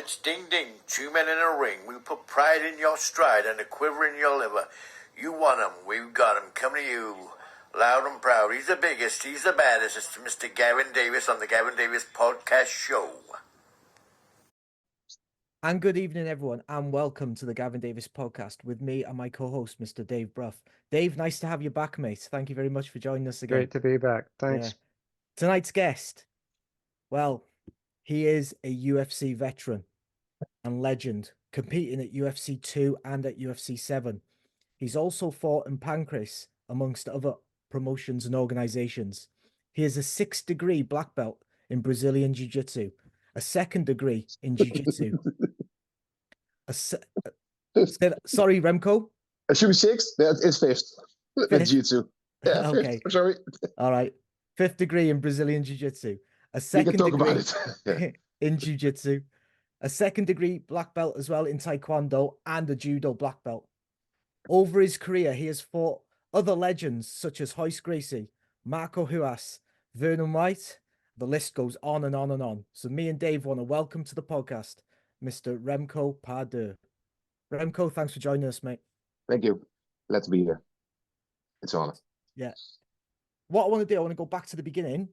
It's ding ding, two men in a ring. We put pride in your stride and a quiver in your liver. You want 'em, we've got 'em, coming to you. Loud and proud, he's the biggest, he's the baddest. It's Mr. Gavin Davis on the Gavin Davis Podcast Show. And good evening, everyone, and welcome to the Gavin Davis Podcast with me and my co-host, Mr. Dave Bruff. Dave, nice to have you back, mate. Thank you very much for joining us again. Great to be back. Thanks. Yeah. Tonight's guest, well, he is a UFC veteran and legend, competing at UFC 2 and at UFC 7. He's also fought in Pancrase, amongst other promotions and organizations. He is a 6th-degree black belt in Brazilian Jiu-Jitsu, a 2nd degree in Jiu-Jitsu. Sorry, Remco? It should be 6th. It's 5th. Jiu-Jitsu. Yeah, okay. 5th. Sorry. All right. 5th degree in Brazilian Jiu-Jitsu. A 2nd degree in Jiu-Jitsu. A 2nd degree black belt as well in Taekwondo and a Judo black belt. Over his career, he has fought other legends such as Royce Gracie, Marco Ruas, Vernon White. The list goes on and on and on. So me and Dave want to welcome to the podcast Mr. Remco Pardoel. Remco, thanks for joining us, mate. Thank you. Glad to be here. It's an honor. Yeah. What I want to do, I want to go back to the beginning.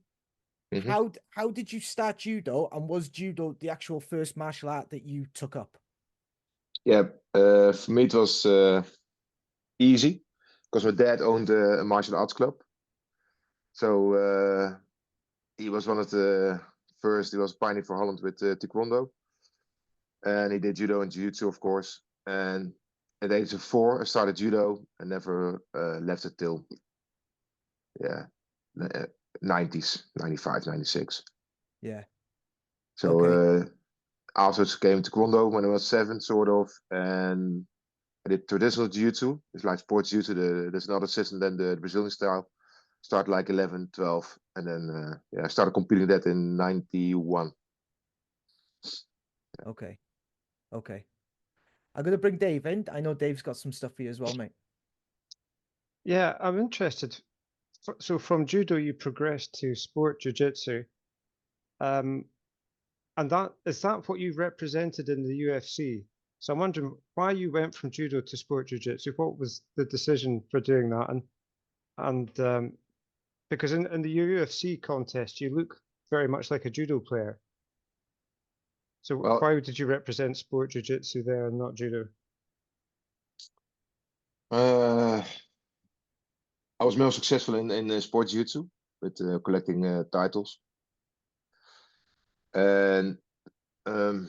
Mm-hmm. How did you start judo, and was judo the actual first martial art that you took up? Yeah, for me it was easy because my dad owned a martial arts club. So he was one of the first. He was pioneer for Holland with Taekwondo, and he did judo and jiu-jitsu, of course. And at the age of 4, I started judo and never left it till 90s, 95, 96. Yeah. So okay. Afterwards came Taekwondo when I was 7, sort of, and I did traditional jiu-jitsu. It's like sports jiu-jitsu. There's another system than the Brazilian style. Start like 11, 12, and then I started competing that in 91. Okay. I'm going to bring Dave in. I know Dave's got some stuff for you as well, mate. Yeah, I'm interested. So from judo, you progressed to sport jiu-jitsu. And that is that what you represented in the UFC? So I'm wondering why you went from judo to sport jiu-jitsu. What was the decision for doing that? And because in the UFC contest, you look very much like a judo player. So why did you represent sport jiu-jitsu there and not judo? I was more successful in sport jiu-jitsu with collecting titles. And I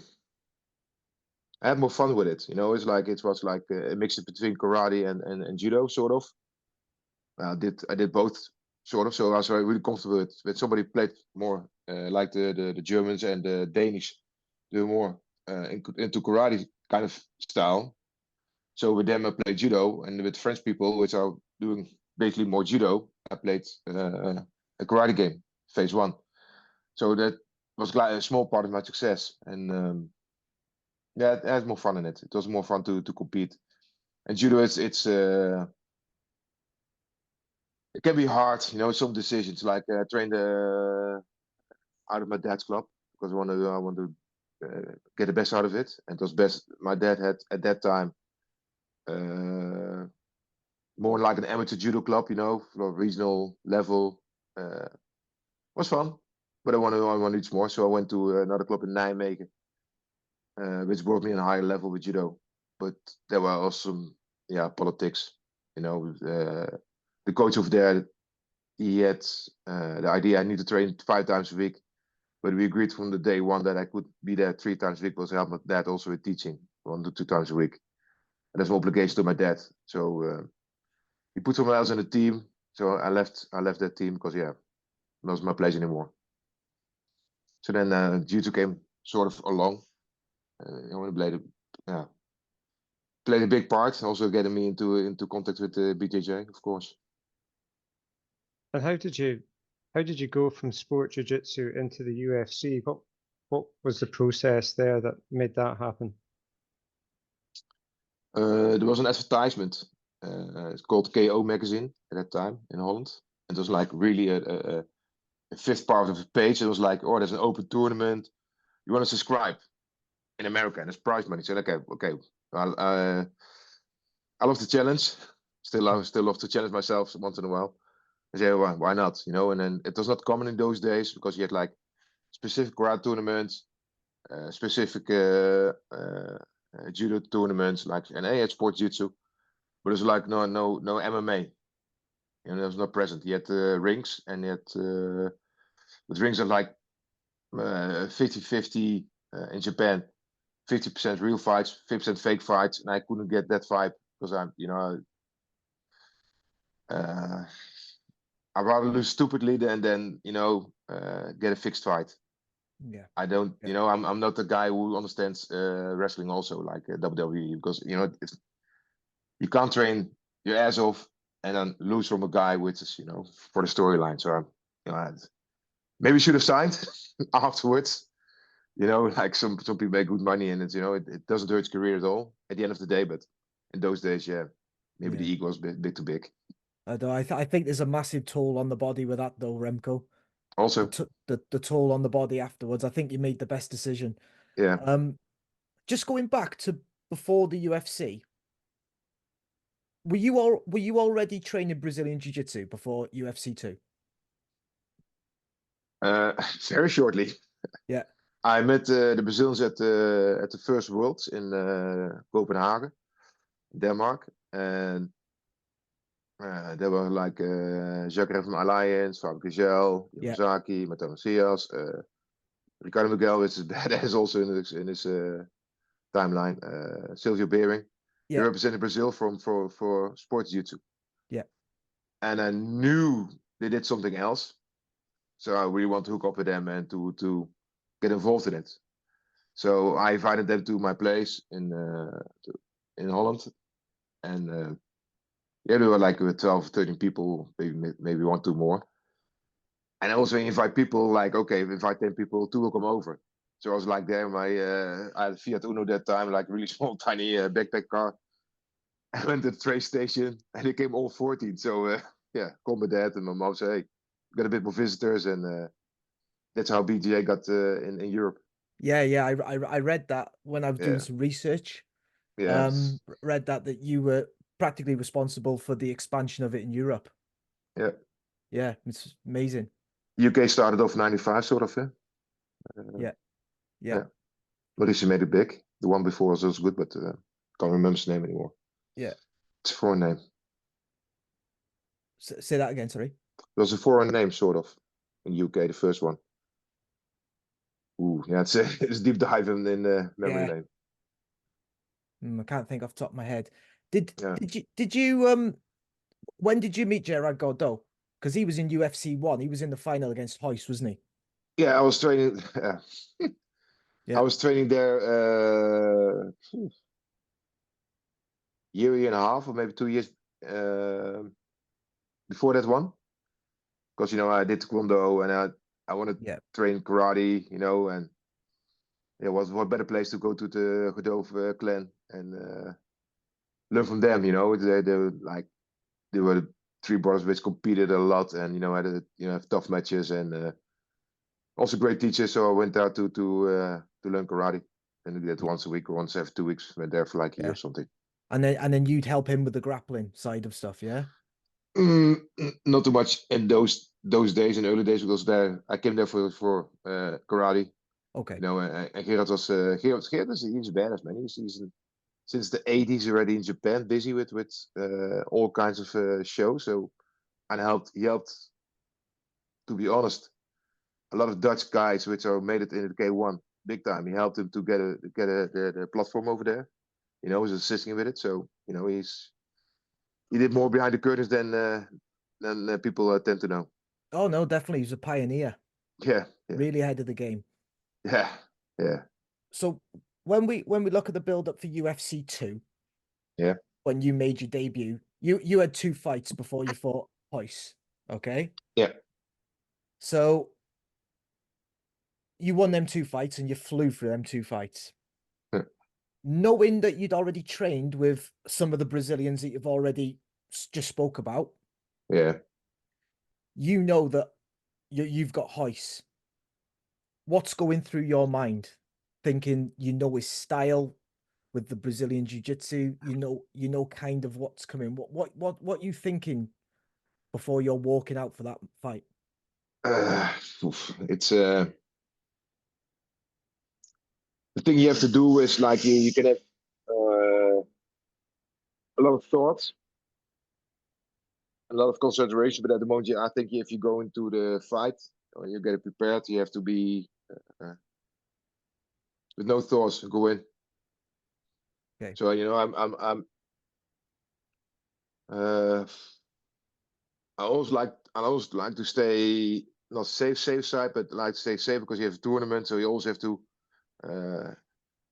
had more fun with it. You know, it was like a mix between karate and judo, sort of. I did both, sort of. So I was really comfortable with somebody who played more like the Germans and the Danish do more into karate kind of style. So with them I played judo, and with French people, which are doing basically more judo, I played a karate game, phase 1. So that was like a small part of my success, and it had more fun in it. It was more fun to compete. And judo, it can be hard, you know, some decisions. Like I trained out of my dad's club because I want to get the best out of it, and it was best. My dad had at that time more like an amateur judo club, you know, for regional level. Was fun, but I want to reach more, so I went to another club in Nijmegen, which brought me on a higher level with judo. But there were also politics, you know. The coach over there, he had the idea I need to train 5 times a week, but we agreed from the day 1 that I could be there 3 times a week because I helped my dad also with teaching 1 to 2 times a week. And that's an obligation to my dad. So he put someone else in the team. So I left that team because it wasn't my place anymore. So then jiu-jitsu came sort of along. Played a big part, also getting me into contact with the BJJ, of course. And how did you go from sport jiu-jitsu into the UFC? What was the process there that made that happen? There was an advertisement. It's called KO magazine at that time in Holland. And it was like really a 5th part of the page. It was like, oh, there's an open tournament. You want to subscribe? in America, and it's prize money. So okay, well, I love the challenge. I still love to challenge myself once in a while. I say, why not? You know, and then it was not common in those days because you had like specific karate tournaments, specific judo tournaments, like, and I had sports jiu-jitsu, but it was like no MMA. You know, there was not present. You had rings, and you had with rings are like 50-50 in Japan, 50% real fights, 50% fake fights, and I couldn't get that vibe because I'm, you know, I'd rather lose stupidly than you know get a fixed fight. Yeah. I don't, Yeah. you know, I'm not the guy who understands wrestling also like WWE, because you know you can't train your ass off and then lose from a guy which is, you know, for the storyline. So you know, maybe should have signed afterwards. You know, like some people make good money and it's, you know, it doesn't hurt his career at all at the end of the day. But in those days, yeah, maybe the ego was a bit too big. I think there's a massive toll on the body with that though, Remco. Also, The toll on the body afterwards. I think you made the best decision. yeah. Just going back to before the UFC, were you already training Brazilian Jiu-Jitsu before UFC 2? Very shortly. Yeah. I met the Brazilians at the first Worlds in Copenhagen, Denmark, and there were like Jacques from Alliance, Fabio Gugel, Yeah. Yamazaki, Matteo Macias, Ricardo Miguel, which is badass also in his timeline. Silvio Bering. He Yeah. represented Brazil for sports jiu-jitsu. Yeah. And I knew they did something else, so I really want to hook up with them and to get involved in it. So I invited them to my place in Holland, and yeah, there were like 12, 13 people, maybe one, two more. And I also invite people like, okay, invite 10 people, two will come over. So I was like there, I had Fiat Uno that time, like really small, tiny backpack car. I went to the train station and they came all 14. So yeah, called my dad and my mom said, hey, we got a bit more visitors, and that's how BJJ got in Europe. Yeah, I read that when I was doing some research. Yes. Read that you were practically responsible for the expansion of it in Europe. Yeah. Yeah, it's amazing. UK started off 95, sort of. Yeah. But she made it big. The one before was also good, but can't remember his name anymore. Yeah. It's a foreign name. Say that again, sorry. It was a foreign name, sort of, in UK, the first one. Ooh, yeah, it's it's deep dive in memory lane. I can't think off the top of my head. Yeah. Did you when did you meet Gerard Gordeau? Because he was in UFC 1. He was in the final against Hoist, wasn't he? Yeah, I was training. Yeah. I was training there year and a half, or maybe 2 years before that one. Because, you know, I did Taekwondo and I wanted to train karate, you know, and it was what better place to go to the Godot clan and learn from them, you know. They were the three brothers which competed a lot and, you know, had have tough matches and also great teachers. So I went out to learn karate, and I did it once a week or once every 2 weeks. Went there for like a year or something. And then you'd help him with the grappling side of stuff, yeah? Not too much in those days, in early days, because I came there for karate. Okay. You know, and Gerard was Gerard is he's a badass man. He's since the 80s already in Japan, busy with all kinds of shows. So and he helped, to be honest, a lot of Dutch guys which are made it in the K1 big time. He helped him to get the platform over there. You know, he's assisting with it. So you know, he did more behind the curtains than people tend to know. Oh no, definitely, he's a pioneer. Yeah. Really ahead of the game. Yeah. So when we look at the build up for UFC 2, when you made your debut, you had 2 fights before you fought Hoist, okay? Yeah. So you won them 2 fights and you flew for them 2 fights. Knowing that you'd already trained with some of the Brazilians that you've already just spoke about. Yeah. You know that you've got Hoist. What's going through your mind? thinking you know his style with the Brazilian Jiu-Jitsu? You know kind of what's coming. What you thinking before you're walking out for that fight? It's the thing you have to do is like you can have a lot of thoughts, a lot of concentration, but at the moment, I think if you go into the fight or you get it prepared, you have to be with no thoughts, go in. Okay. So I always like to stay not safe side, but like to stay safe because you have a tournament, so you always have to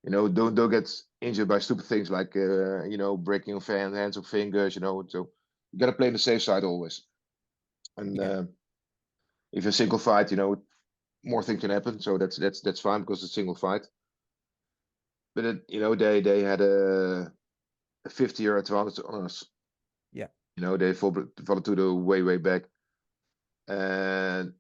don't get injured by stupid things like breaking of hands or fingers, so you gotta play on the safe side always. And if a single fight, more things can happen, so that's fine because it's a single fight. But they had a 50-year advantage on us. Yeah. They followed to the way back, and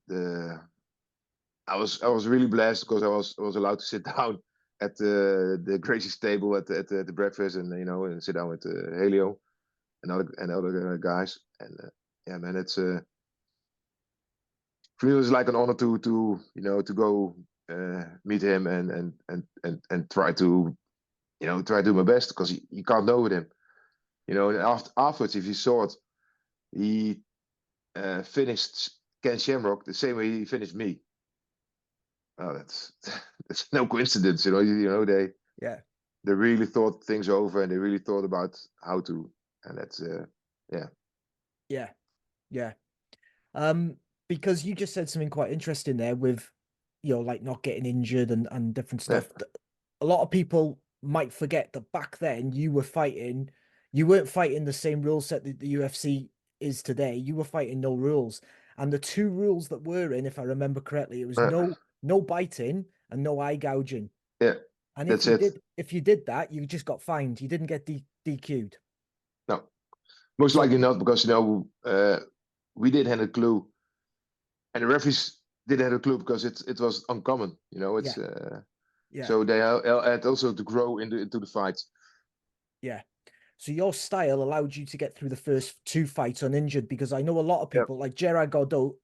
I was really blessed because I was allowed to sit down at the Gracie's table at the breakfast, and and sit down with Helio and other guys, and yeah, man, it's for me it was like an honor to go meet him and try to try to do my best because you can't know with him, and afterwards if you saw it, he finished Ken Shamrock the same way he finished me. Oh, that's no coincidence, they really thought things over and they really thought about how to, and that's Yeah. Because you just said something quite interesting there with, like not getting injured and different stuff. A lot of people might forget that back then you weren't fighting the same rule set that the UFC is today. You were fighting no rules. And the two rules that were in, if I remember correctly, it was no biting and no eye gouging. Yeah, And that's it. if you did that, you just got fined. You didn't get DQ'd. No, most likely not, because we didn't have a clue, and the referees didn't have a clue because it was uncommon. It's Yeah. so they had also to grow into the fights. Yeah. So your style allowed you to get through the first two fights uninjured, because I know a lot of people like Gerard Gordeau,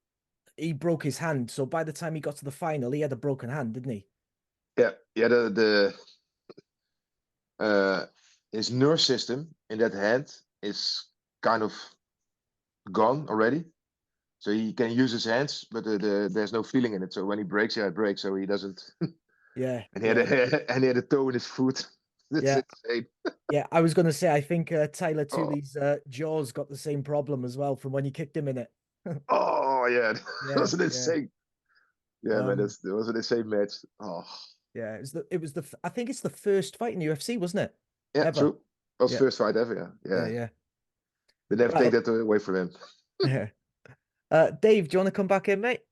he broke his hand. So by the time he got to the final, he had a broken hand, didn't he? Yeah. His nerve system in that hand is kind of gone already. So he can use his hands, but there's no feeling in it. So when he breaks, it breaks. So he doesn't. Yeah. And he had a toe in his foot. That's insane. Yeah, I was going to say, I think Tyler Tooley's jaws got the same problem as well from when you kicked him in it. Oh yeah, that was an insane. Yeah, man, that was an insane match. Oh. Yeah, I think it's the first fight in the UFC, wasn't it? Yeah, Ever. true. That was first fight ever. Yeah. They never take that away from him. Yeah. Dave, do you want to come back in, mate?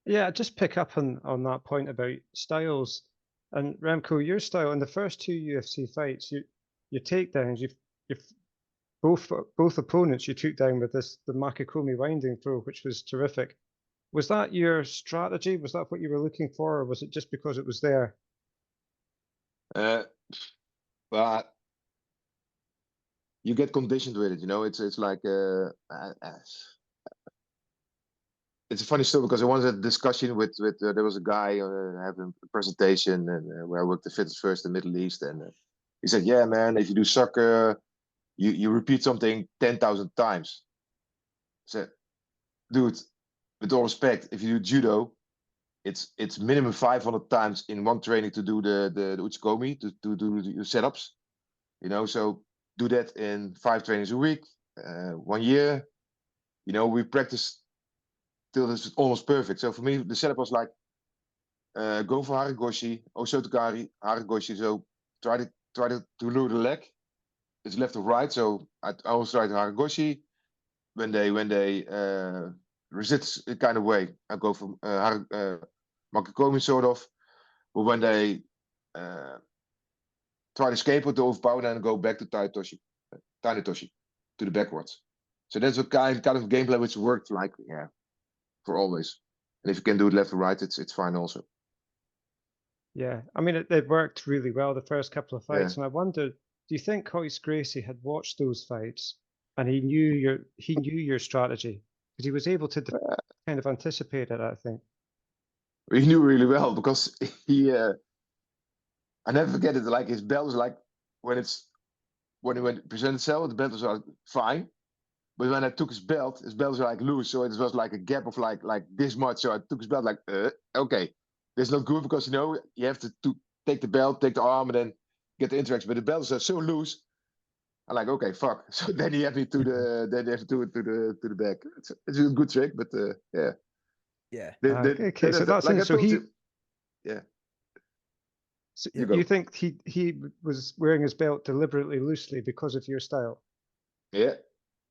Yeah, just pick up on that point about styles. And Remco, your style in the first two UFC fights, your takedowns, you've both opponents you took down with the Makikomi winding throw, which was terrific. Was that your strategy? Was that what you were looking for, or was it just because it was there? But you get conditioned with it, It's like it's a funny story because I once had a discussion with there was a guy having a presentation and where I worked at Fitness First in the Middle East, and he said, "Yeah, man, if you do soccer, you repeat something 10,000 times." I said, "Dude, with all respect, if you do judo, it's minimum 500 times in one training to do the uchikomi, to do your setups, So do that in 5 trainings a week, 1 year. We practice till it's almost perfect. So for me, the setup was like go for haragoshi, osotogari, haragoshi. So try to lure the leg. It's left or right. So I always try to haragoshi. When they resist a kind of way, I go for makikomi sort of. But when they try to escape with the overpower, then go back to Taitoshi, to the backwards. So that's a kind of gameplay which worked for always. And if you can do it left or right, it's fine also. Yeah, I mean, it worked really well the first couple of Yeah. fights, and I wondered, do you think Hoyce Gracie had watched those fights and he knew your strategy because he was able to kind of anticipate it, I think. He knew really well because I never forget it. Like his belt was like when he went present itself, the belt was like fine. But when I took his belt was like loose, so it was like a gap of like this much. So I took his belt like, okay, this is not good because you have to take the belt, take the arm, and then get the interaction. But the belt is so loose. I'm like, okay, fuck. So then he had me to the back. It's a good trick, but yeah. Yeah. Okay, so that's like it. I So told you, yeah. so You go. you think he was wearing his belt deliberately loosely because of your style? Yeah,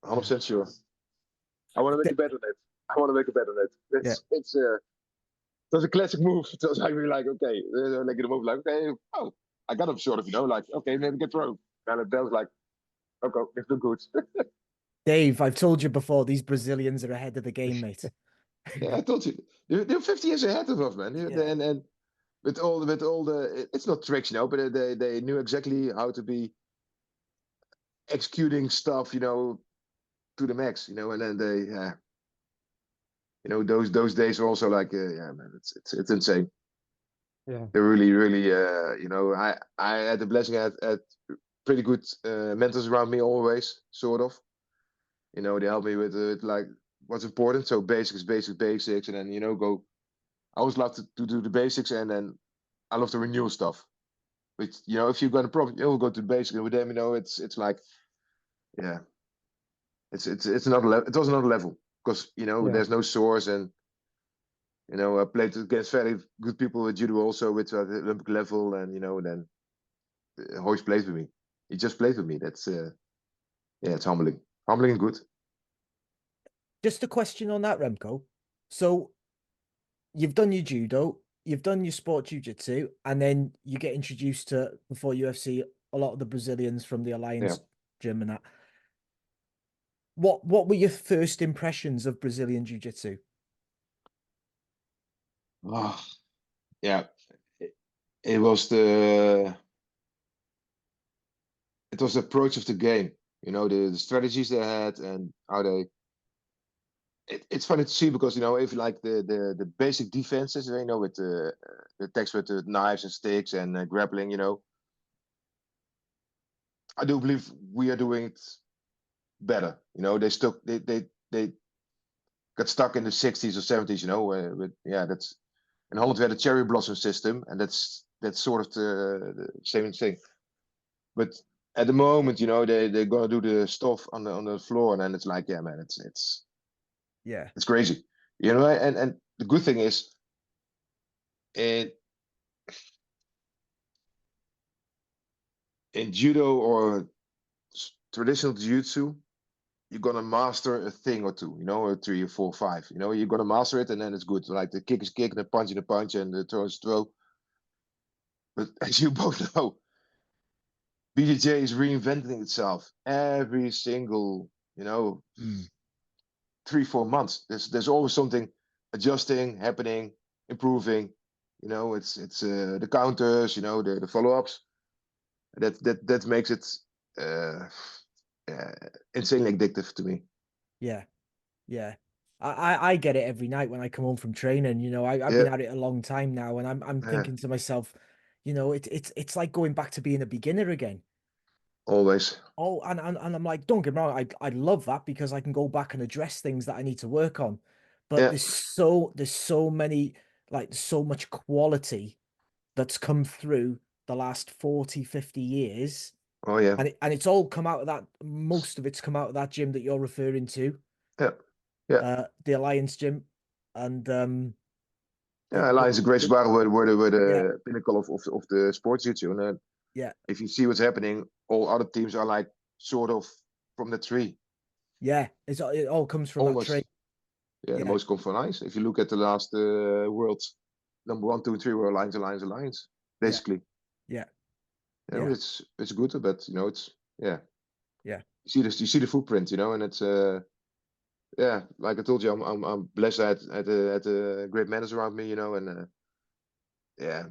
100% sure. I want to make a bet on it. I want to make a bet on it. It was a classic move. It was like, okay, like the move, like, okay, oh, I got him sort of, like, okay, maybe get thrown. And that was like, okay, it's not good. Dave, I've told you before, these Brazilians are ahead of the game, mate. Yeah, I told you. They're 50 years ahead of us, man. Yeah. And with all the, it's not tricks, but they knew exactly how to be executing stuff, to the max, and then they, those days are also like, yeah, man, it's insane. Yeah. They're really, really, I had the blessing at pretty good mentors around me always, sort of. They help me with like what's important. So basics, and then go. I always love to do the basics, and then I love the renewal stuff. Which if you've got a problem, you'll go to the basics, and with them, it's like, yeah, it's another level. It was another level because there's no source, and I played against very good people with judo also with the Olympic level, and then Hoyce played with me. He just played with me. That's yeah, it's humbling and good. Just a question on that, Remco. So you've done your judo, you've done your sport jiu-jitsu, and then you get introduced to, before UFC, a lot of the Brazilians from the Alliance gym and that. What were your first impressions of Brazilian jiu-jitsu? Oh, yeah, it was the approach of the game. The strategies they had and how they. It's funny to see because if like the basic defenses, with the attacks with the knives and sticks and grappling, I do believe we are doing it better. They got stuck in the 60s or 70s. That's in Holland we had a cherry blossom system, and that's sort of the same thing. But at the moment, they're gonna do the stuff on the floor, and then it's like, yeah, man, it's crazy. And the good thing is, in judo or traditional jiu-jitsu, you're gonna master a thing or two, or 3 or 4 or 5. You're gonna master it, and then it's good. Like the kick is kick, and the punch is a punch, and the throw is throw. But as you both know, BJJ is reinventing itself every single, 3, 4 months. There's always something adjusting, happening, improving. It's the counters, the follow-ups. That makes it insanely addictive to me. Yeah. Yeah. I get it every night when I come home from training. I've Yeah, been at it a long time now, and I'm thinking to myself, it's like going back to being a beginner again. always. Oh, and I'm like, don't get me wrong, I love that because I can go back and address things that I need to work on. But Yeah. there's so many, like, so much quality that's come through the last 40, 50 years. Oh yeah. And it's all come out of that, most of it's come out of that gym that you're referring to. Yeah. Yeah. The Alliance gym. And Yeah, Lions and Grace Barre were yeah, the pinnacle of the sports jiu-jitsu. And yeah, if you see what's happening, all other teams are like sort of from the tree. yeah. It all comes from that trade. Almost. Yeah, the Yeah, most come from Lions. If you look at the last worlds, number 1, 2, 3 were Lions, basically. yeah, Yeah. It's good, but it's yeah, You see the footprint, and it's yeah, like I told you, I'm blessed at great mentors around me, and yeah,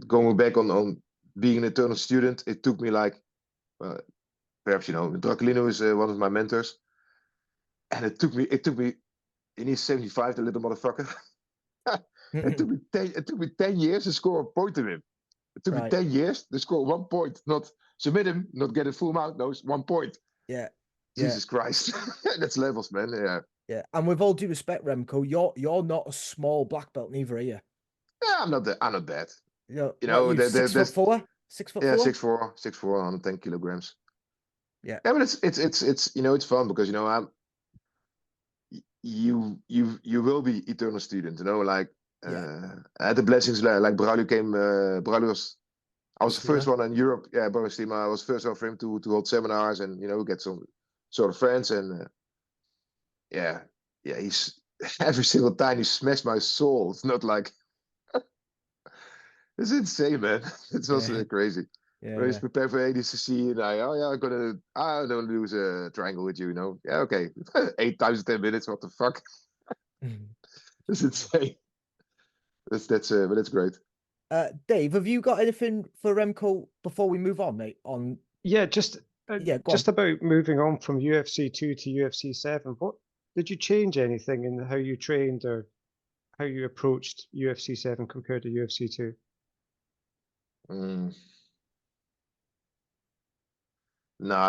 going back on being an eternal student, it took me like, perhaps, Draculino is one of my mentors. And it took me, and he's 75, the little motherfucker. It took me 10 years to score a point to him. It took me Right. 10 years to score 1 point, not submit him, not get a full amount. No, it's 1 point. Yeah. Jesus Christ. That's levels, man. Yeah. Yeah. And with all due respect, Remco, you're not a small black belt neither, are you? Yeah, I'm not bad. What are you, There's 6'4"? 6'4"? yeah, 6'4", 110 kilograms. Yeah. Yeah, but it's fun because you will be eternal student. Like at the blessings like Braulio came. Braulio was. I was the first one in Europe. Yeah, Borussia. I was first one for him to hold seminars and get some sort of friends and yeah. He's every single time he smashed my soul. It's not like it's insane, man. It's also crazy. Yeah. When he's prepared for ADCC and I'm gonna lose a triangle with you. Yeah, okay. 8 times in 10 minutes. What the fuck? It's insane. But that's great. Dave, have you got anything for Remco before we move on, mate? Just go just on. about moving on from UFC 2 to UFC 7. What did you change anything in how you trained or how you approached UFC 7 compared to UFC 2? No,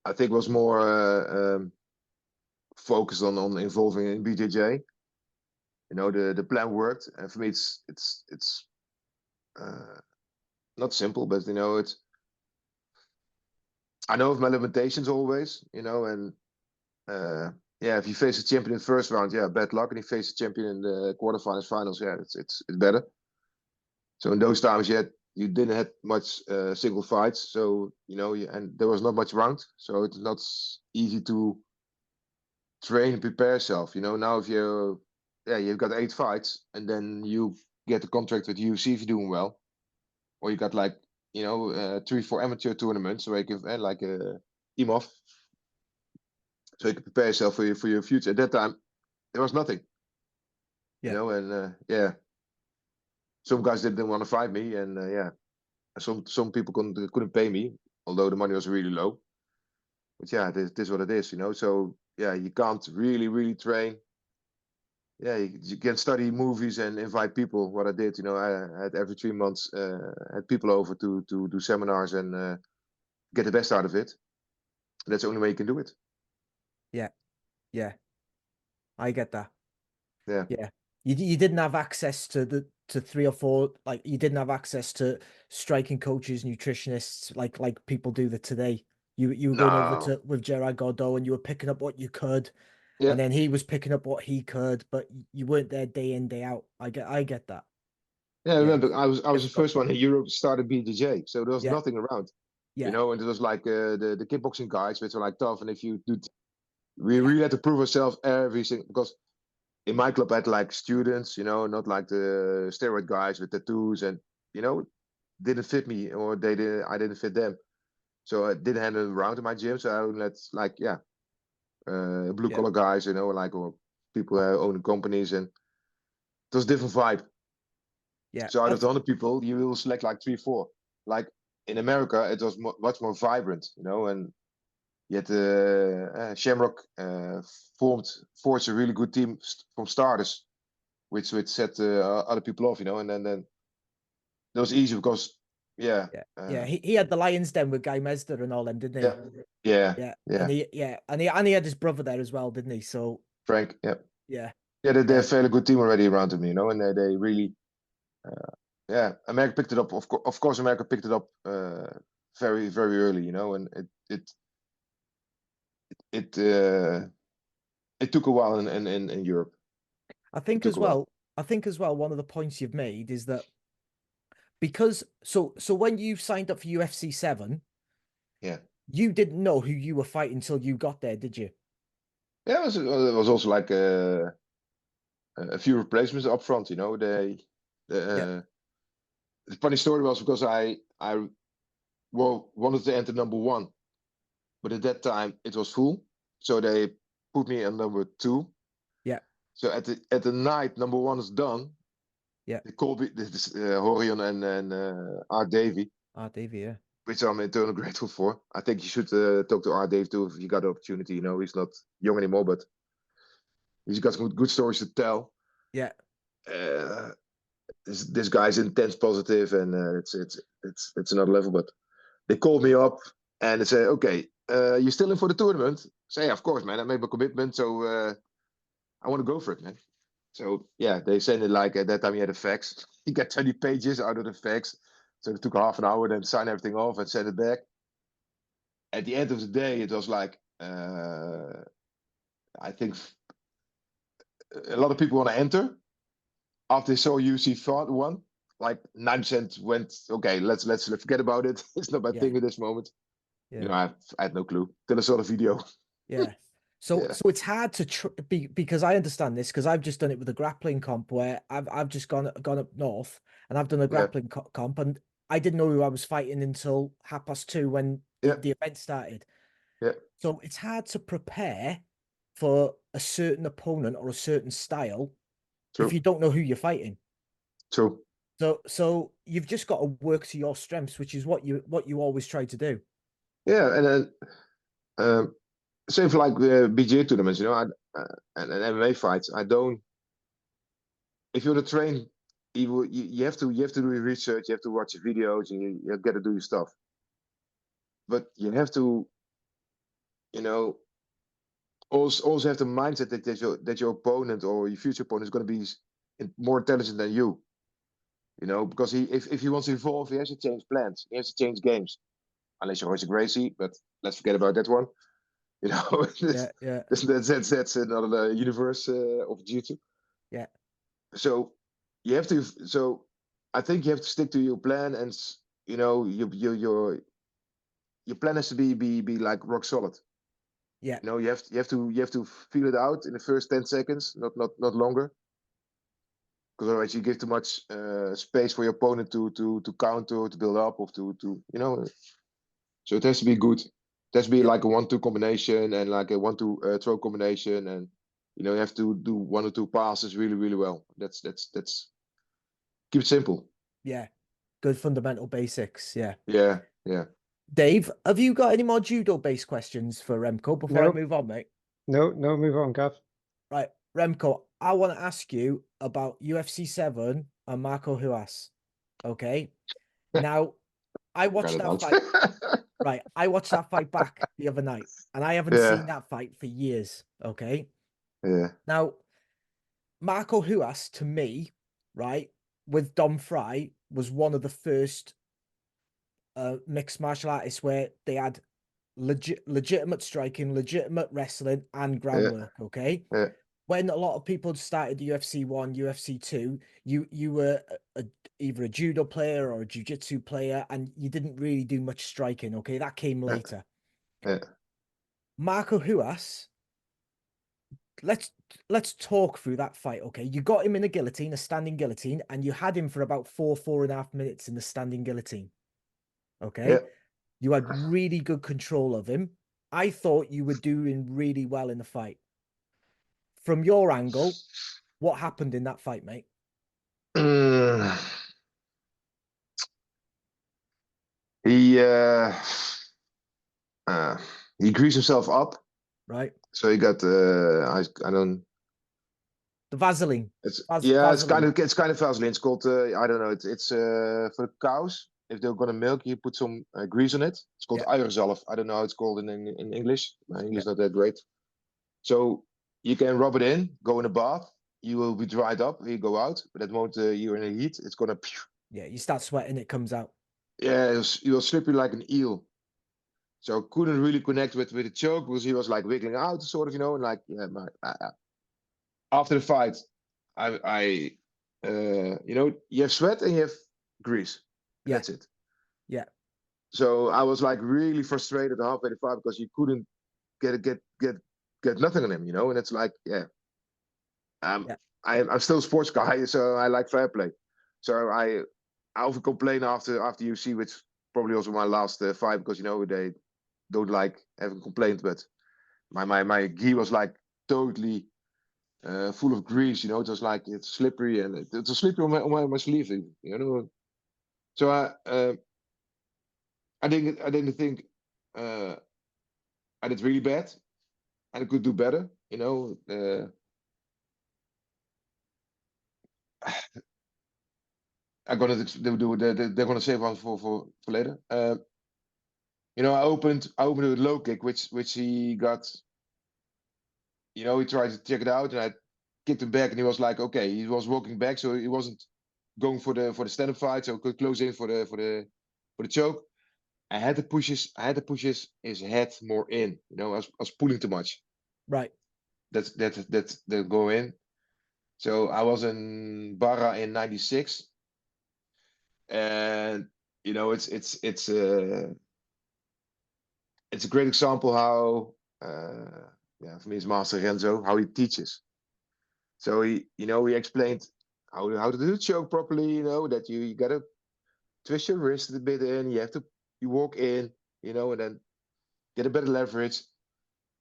I think it was more focused on involving in BJJ. The plan worked, and for me, it's not simple, but it's. I know of my limitations always, and if you face a champion in the first round, bad luck, and you face a champion in the quarterfinals, finals, it's better. So in those times, you didn't have much single fights, so and there was not much round, so it's not easy to train and prepare yourself. Now if you've got 8 fights, and then you get a contract with UFC if you're doing well, or you got like 3-4 amateur tournaments where you can like IMOF, so you can prepare yourself for your future. At that time, there was nothing. And some guys didn't want to fight me, and some people couldn't pay me, although the money was really low. But this is what it is, So you can't really train. You can study movies and invite people. What I did, I had every 3 months had people over to do seminars and get the best out of it. That's the only way you can do it. Yeah, I get that. Yeah. You didn't have access to 3 or 4, like you didn't have access to striking coaches, nutritionists, like people do that today. You were going over with Gerard Gordeau and you were picking up what you could, and then he was picking up what he could, but you weren't there day in, day out. I get that. Yeah, I remember I was the first one in Europe to start a BJJ, so there was nothing around. And it was like the kickboxing guys, which were like tough, and if you do, we really had to prove ourselves everything, because in my club I had like students, not like the steroid guys with tattoos, and didn't fit me, or I didn't fit them, so I didn't hand them around in my gym. So I let like blue collar guys, like, or people who own companies, and it was a different vibe. So out of the 100 people, you will select like 3-4. Like in America, it was much more vibrant, and yet Shamrock forged a really good team from starters, which set other people off, and then that was easy because he had the Lions Den with Guy Mesder and all them, didn't he? Yeah. And he had his brother there as well, didn't he? So Frank, yeah, they're a fairly good team already around him, and they really. America picked it up. Of course, America picked it up very, very early, and it took a while in Europe. I think as well, one of the points you've made is that because so when you signed up for UFC 7, you didn't know who you were fighting until you got there, did you? Yeah, it was also like a few replacements up front, The funny story was because I wanted to enter number 1, but at that time it was full, so they put me on number 2. So at the night number 1 is done. Yeah. They called me this Horion and Art Davy, Davey, yeah. which I'm eternally grateful for. I think you should talk to Art Dave too if you got the opportunity. You know, he's not young anymore, but he's got some good stories to tell. Yeah. This guy's intense positive, and it's another level. But they called me up and they say, okay, you still in for the tournament? Say, of course, man. I made my commitment, so I want to go for it, man. So yeah, they sent it like at that time he had a fax. He got 20 pages out of the fax. So it took half an hour, then sign everything off and send it back. At the end of the day, it was like I think a lot of people want to enter after they saw UC one. Like 9% went, okay, let's forget about it. It's not my thing at this moment. Yeah. You know, I had no clue till I saw the video. Yeah. So Yeah. so it's hard to because I understand this because I've just done it with a grappling comp where I've just gone up north and I've done a grappling comp and I didn't know who I was fighting until 2:30 when the event started. Yeah. So it's hard to prepare for a certain opponent or a certain style if you don't know who you're fighting. True. So you've just got to work to your strengths, which is what you always try to do. Yeah, and then same for like BJJ tournaments, you know, and MMA fights. I don't. If you're to train, you have to do your research. You have to watch the videos, and you got to do your stuff. But you have to, you know, also have the mindset that your opponent or your future opponent is going to be more intelligent than you. You know, because if he wants to evolve, he has to change plans. He has to change games, unless you're Royce Gracie. But let's forget about that one. You know, that's another universe of jiu-jitsu. Yeah. So you have to. So I think you have to stick to your plan, and you know, your plan has to be like rock solid. Yeah. You know, you have to feel it out in the first 10 seconds, not longer. Because otherwise you give too much space for your opponent to counter, to build up, or to you know. So it has to be good. It has to be like a 1-2 combination and like a 1-2 throw combination, and you know you have to do 1 or 2 passes really well. That's keep it simple. Yeah, good fundamental basics. Yeah. Yeah. Dave, have you got any more judo-based questions for Remco before I move on, mate? No, move on, Gav. Right, Remco, I want to ask you about UFC 7 and Marco Huas. Okay. Now, I watched that fight. Right, I watched that fight back the other night, and I haven't seen that fight for years. Okay. Yeah. Now, Marco Huas, to me, right, with Dom Fry, was one of the first mixed martial artists where they had legitimate striking, legitimate wrestling, and groundwork. Okay. Yeah. When a lot of people started UFC 1, UFC 2, you were either a judo player or a jiu-jitsu player, and you didn't really do much striking. Okay, that came later. Yeah. Marco Huas, let's talk through that fight. Okay, you got him in a standing guillotine, and you had him for about 4.5 minutes in the standing guillotine. Okay. Yeah. You had really good control of him. I thought you were doing really well in the fight. From your angle, what happened in that fight, mate? He greased himself up. Right. So he got I don't. The Vaseline. It's Vaseline. it's kind of Vaseline. It's called I don't know. It's for the cows. If they're gonna milk, you put some grease on it. It's called Eierzalf. I don't know how it's called in English. My English is not that great. So you can rub it in, go in a bath. You will be dried up. You go out, but at the moment you're in the heat, it's gonna. Yeah, you start sweating, it comes out. Yeah, you'll slippery like an eel. So couldn't really connect with the choke because he was like wiggling out, sort of, you know, and like after the fight, I you know, you have sweat and you have grease. Yeah. That's it. Yeah. So I was like really frustrated halfway the fight because you couldn't get nothing on him, you know, and it's like, I'm still a sports guy, so I like fair play. So I often complain after UFC, which probably also my last fight because you know they don't like having complained, but my gi was like totally full of grease. You know, it was like it's slippery, and it was slippery on my sleeve. You know, so I didn't think I did really bad, and I could do better. You know, I'm gonna they're gonna save one for later. You know, I opened with a low kick, which he got. You know, he tried to check it out, and I kicked him back, and he was like, okay, he was walking back, so he wasn't going for the stand-up fight, so could close in for the choke. I had to push his head more in. You know, I was pulling too much. Right. That's the go in. So I was in Barra in '96, and you know, it's a great example how yeah, for me it's Master Renzo, how he teaches. So he explained how to do the choke properly. You know, that you gotta twist your wrist a bit in. You walk in. You know, and then get a better leverage.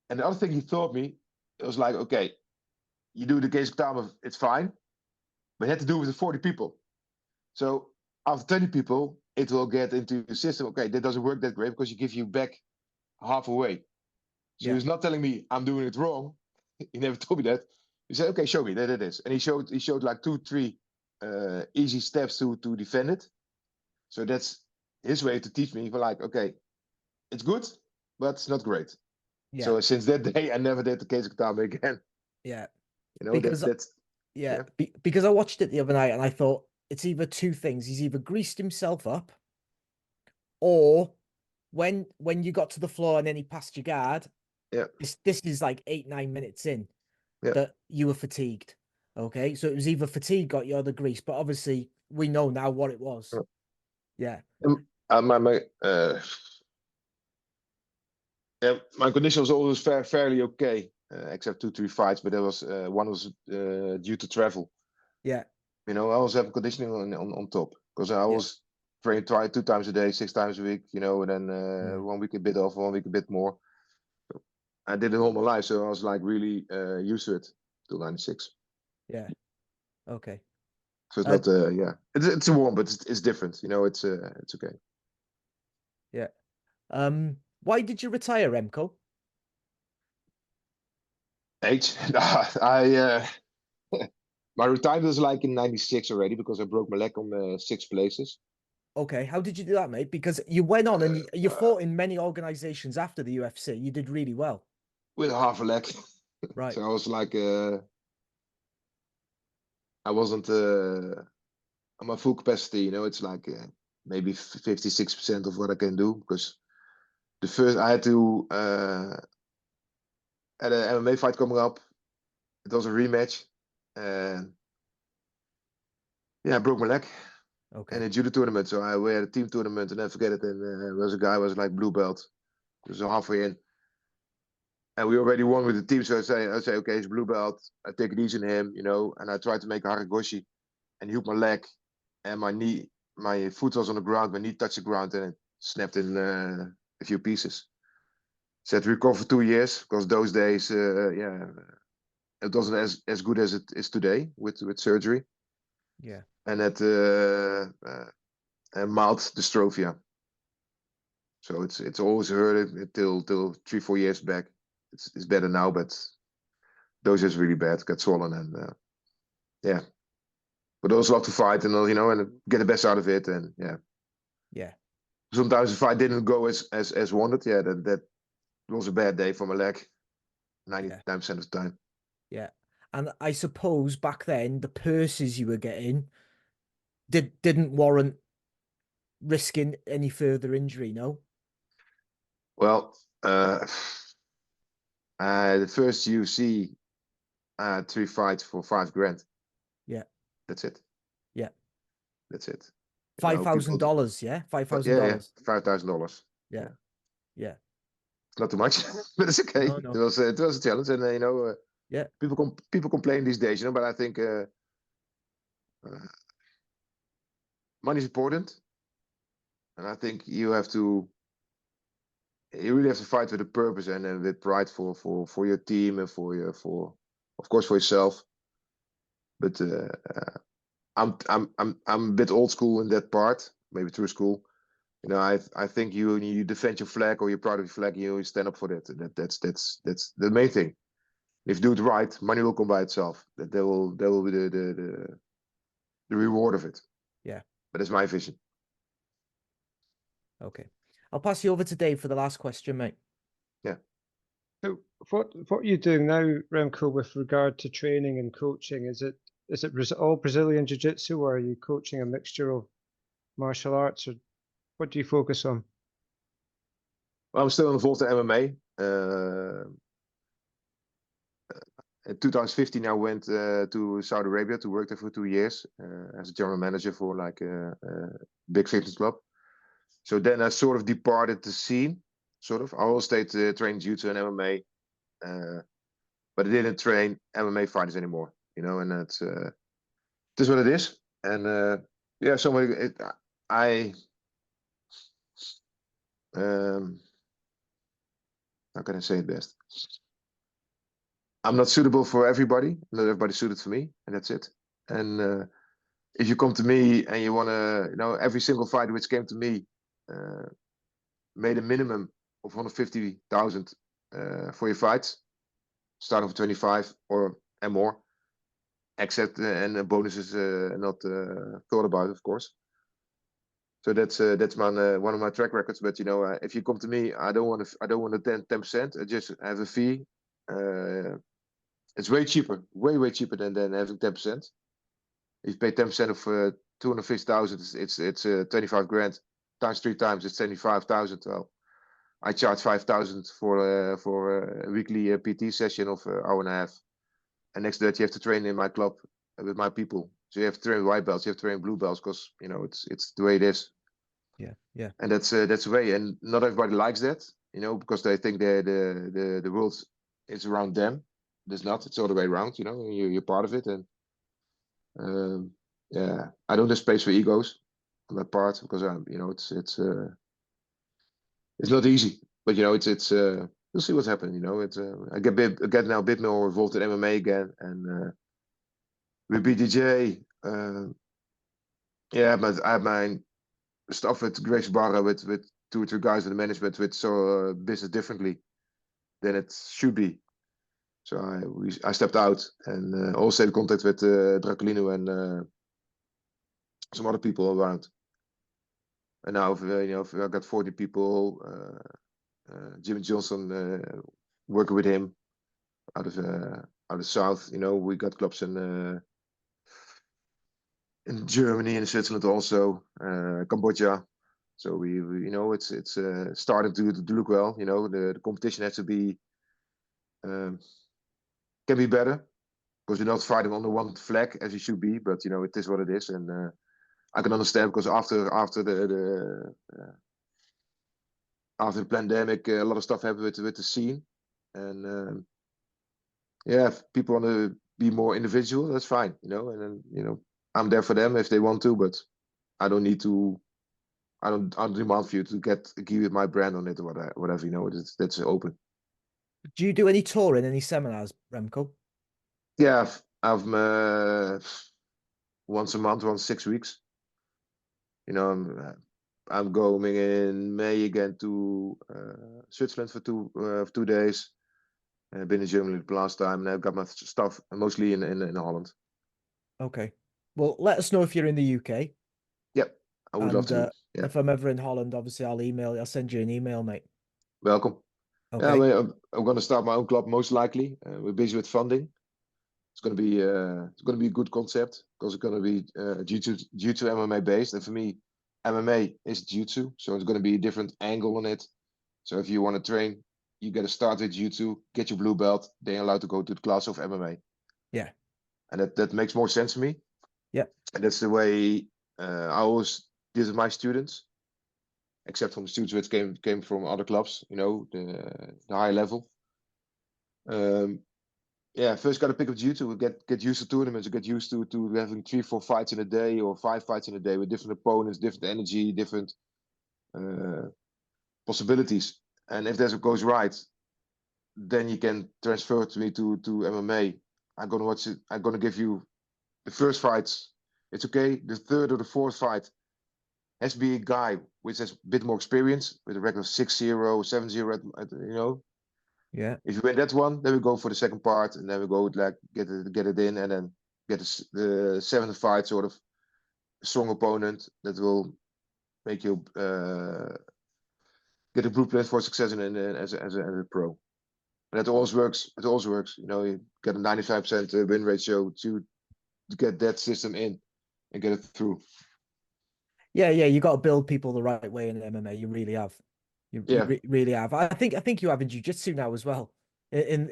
And the other thing he taught me, it was like, okay, you do the case of it's fine, but you have to do it with 40 people. So after 20 people, it will get into the system. Okay, that doesn't work that great because you give you back half away. So Yeah. he's not telling me I'm doing it wrong. He never told me that. He said, okay, show me that it is. And he showed like 2-3 easy steps to defend it. So that's his way to teach me. For like, okay, it's good, but it's not great. Yeah. So since that day, I never did the case katame again. Yeah. You know, Because that's yeah, because I watched it the other night and I thought it's either two things. He's either greased himself up, or when you got to the floor and then he passed your guard, yeah. this is like 8-9 minutes in Yeah. that you were fatigued. Okay, so it was either fatigue got you or the grease, but obviously we know now what it was. Yeah. My condition was always fairly okay, except 2-3 fights, but there was one was due to travel. Yeah. You know, I always have conditioning on top because I was training 2 times a day, 6 times a week. You know, and then 1 week a bit off, 1 week a bit more. So I did it all my life, so I was like really used to it till '96. Yeah. Okay. So it's not it's a warm, but it's different. You know, it's okay. Yeah. Why did you retire, Remco? Age. I my retirement was like in '96 already because I broke my leg on 6 places. Okay, how did you do that, mate? Because you went on and you fought in many organizations after the UFC. You did really well. With half a leg. Right. So I was like, I wasn't on my full capacity. You know, it's like maybe 56% of what I can do because the first I had to had an MMA fight coming up. It was a rematch, and yeah, I broke my leg. Okay. And a judo tournament. So we had a team tournament, and then forget it. And there was a guy who was like blue belt, was halfway in, and we already won with the team. So I say, okay, it's blue belt. I take it easy on him, you know. And I tried to make a haragoshi, and he hooked my leg, and my foot was on the ground. My knee touched the ground, and it snapped in a few pieces. So I had to recover for 2 years because those days, it wasn't as good as it is today with surgery. Yeah. And that mild dystrophia. So it's always hurt till 3-4 years back. It's better now, but those is really bad. Got swollen and yeah. But also love to fight and you know and get the best out of it and yeah. Yeah. Sometimes the fight didn't go as wanted. Yeah, that was a bad day for my leg. 99% of the time. Yeah. And I suppose back then the purses you were getting didn't warrant risking any further injury, no? Well, the first UFC, 3 fights for $5,000. Yeah. That's it. Yeah. That's it. $5,000, yeah? Yeah, $5,000. $5,000. Yeah. Yeah. It's not too much, but it's okay. No, no. It was a challenge, and you know, Yeah. people complain these days, you know. But I think money is important, and I think you really have to fight with a purpose and with pride for your team and for of course for yourself. But I'm a bit old school in that part, maybe through school. You know, I think you defend your flag or you're proud of your flag, you stand up for that. That's the main thing. If you do it right, money will come by itself. That will be the reward of it. Yeah. But that's my vision. Okay. I'll pass you over to Dave for the last question, mate. So what are you doing now, Remco, with regard to training and coaching? Is it all Brazilian Jiu-Jitsu, or are you coaching a mixture of martial arts, or what do you focus on? Well, I'm still involved in MMA. In 2015, I went to Saudi Arabia to work there for 2 years as a general manager for like a big fitness club. So then I sort of departed the scene, sort of. I always stayed training jiu-jitsu and MMA, but I didn't train MMA fighters anymore, you know, and that's this is what it is. And yeah, how can I say it best? I'm not suitable for everybody. Not everybody's suited for me, and that's it. And if you come to me and you want to, you know, every single fighter which came to me made a minimum of 150,000 for your fights, starting from 25 or and more, except and bonuses not thought about, of course. So that's one of my track records. But you know, if you come to me, I don't want a 10%. I just have a fee. It's way cheaper, way cheaper than having 10%. If you pay 10% of 250,000, it's 25 grand times 3 times. It's 75,000. Well, I charge 5,000 for a weekly PT session of an hour and a half. And next to that, you have to train in my club with my people. So you have to train white belts, you have to train blue belts, because you know it's the way it is. Yeah. And that's the way. And not everybody likes that, you know, because they think the world is around them. It's not. It's all the way around. You know, you're part of it. And yeah, I don't have space for egos on that part, because you know, it's not easy. But you know, it's we'll see what's happening. You know, I get now a bit more involved in MMA again, and with BDJ. Yeah, but I have my stuff with Grace Barra with 2 or 3 guys in the management which saw business differently than it should be. So I stepped out and also in contact with Draculino and some other people around. And now you know, I got 40 people. Jimmy Johnson, working with him out of South. You know, we got clubs in Germany and Switzerland also, Cambodia. So we you know, it's starting to look well. You know, the competition has to be can be better, because you're not fighting under one flag as you should be. But you know, it is what it is, and I can understand, because after the pandemic, a lot of stuff happened with the scene, and yeah, if people want to be more individual, that's fine, you know. And then you know, I'm there for them if they want to, but I don't need to. I don't demand for you to give my brand on it or whatever. You know, that's open. Do you do any touring, any seminars, Remco? Yeah, I've once a month, once 6 weeks. You know, I'm going in May again to Switzerland for 2 days. I've been in Germany the last time, and I've got my stuff mostly in Holland. Okay. Well, let us know if you're in the UK. Yep, I would love to. Yeah. If I'm ever in Holland, obviously I'll send you an email, mate. Welcome. Okay. Yeah, I'm going to start my own club most likely. We're busy with funding. It's going to be a good concept, because it's going to be jiu-jitsu MMA based, and for me, MMA is jiu-jitsu, so it's going to be a different angle on it. So if you want to train, you got to start with jiu-jitsu, get your blue belt, then you're allowed to go to the class of MMA. Yeah. And that makes more sense for me. Yeah. And that's the way I always did with my students, except from the students which came from other clubs, you know, the high level. Yeah, first got to pick up jiu-jitsu, get used to tournaments, get used to having 3, 4 fights in a day or 5 fights in a day with different opponents, different energy, different possibilities. And if that goes right, then you can transfer to me to MMA I'm gonna watch it. I'm gonna give you the first fights. It's okay. The third or the fourth fight has to be a guy which has a bit more experience with a record of 6-0, 7-0. You know, Yeah. if you win that one, then we go for the second part, and then we go like get it in, and then get the seventh fight, sort of strong opponent that will make you get a blueprint for success as a pro. And it always works. It always works. You know, you get a 95% win ratio to get that system in and get it through. Yeah, you got to build people the right way in MMA. You really have. You really have. I think you have in jiu-jitsu now as well. In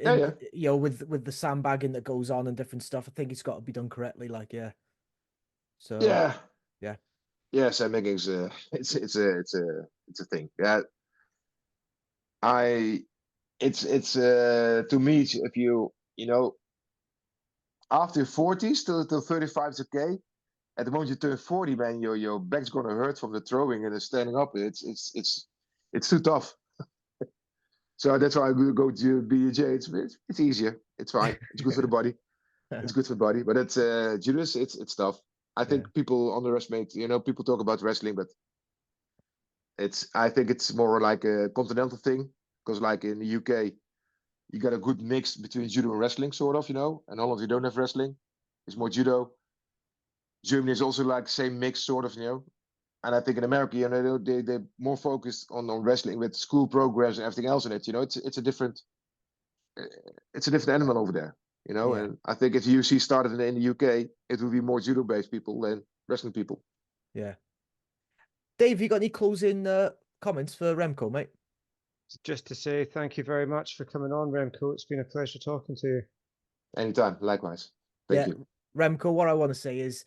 you know, with the sandbagging that goes on and different stuff. I think it's got to be done correctly. Like, yeah. So yeah. Sandbagging is it's a thing. Yeah. It's to me, if you know, after 40 till 35 is okay. At the moment you turn 40, man, your back's gonna hurt from the throwing and the standing up. It's too tough. So that's why I go to BJJ. It's easier. It's fine. It's good for the body. It's good for the body. But it's judo. It's tough. I think people underestimate. You know, people talk about wrestling, but I think it's more like a continental thing, because like in the UK, you got a good mix between judo and wrestling, sort of. You know, and Holland you don't have wrestling. It's more judo. Germany is also like same mix, sort of. You know. And I think in America, you know, they're more focused on wrestling with school programs and everything else in it. You know, it's a different animal over there. You know, and I think if UFC started in the UK, it would be more judo based people than wrestling people. Yeah. Dave, you got any closing comments for Remco, mate? Just to say thank you very much for coming on, Remco. It's been a pleasure talking to you. Anytime, likewise. Thank you. Remco, what I want to say is,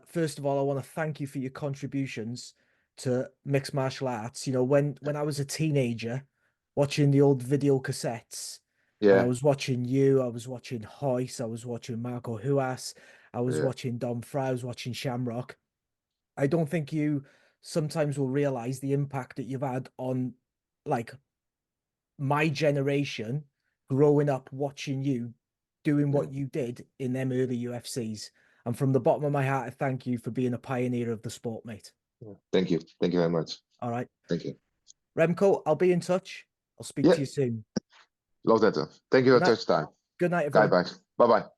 first of all, I want to thank you for your contributions to mixed martial arts. You know, when I was a teenager, watching the old video cassettes, and I was watching you, I was watching Hoyce, I was watching Marco Huas, I was watching Dom Fry, I was watching Shamrock. I don't think you sometimes will realize the impact that you've had on, like, my generation growing up watching you doing what you did in them early UFCs. And from the bottom of my heart, I thank you for being a pioneer of the sport, mate. Thank you. Thank you very much. All right. Thank you. Remco, I'll be in touch. I'll speak to you soon. Love that. Thank you for your time. Good night, everyone. Bye-bye. Bye-bye.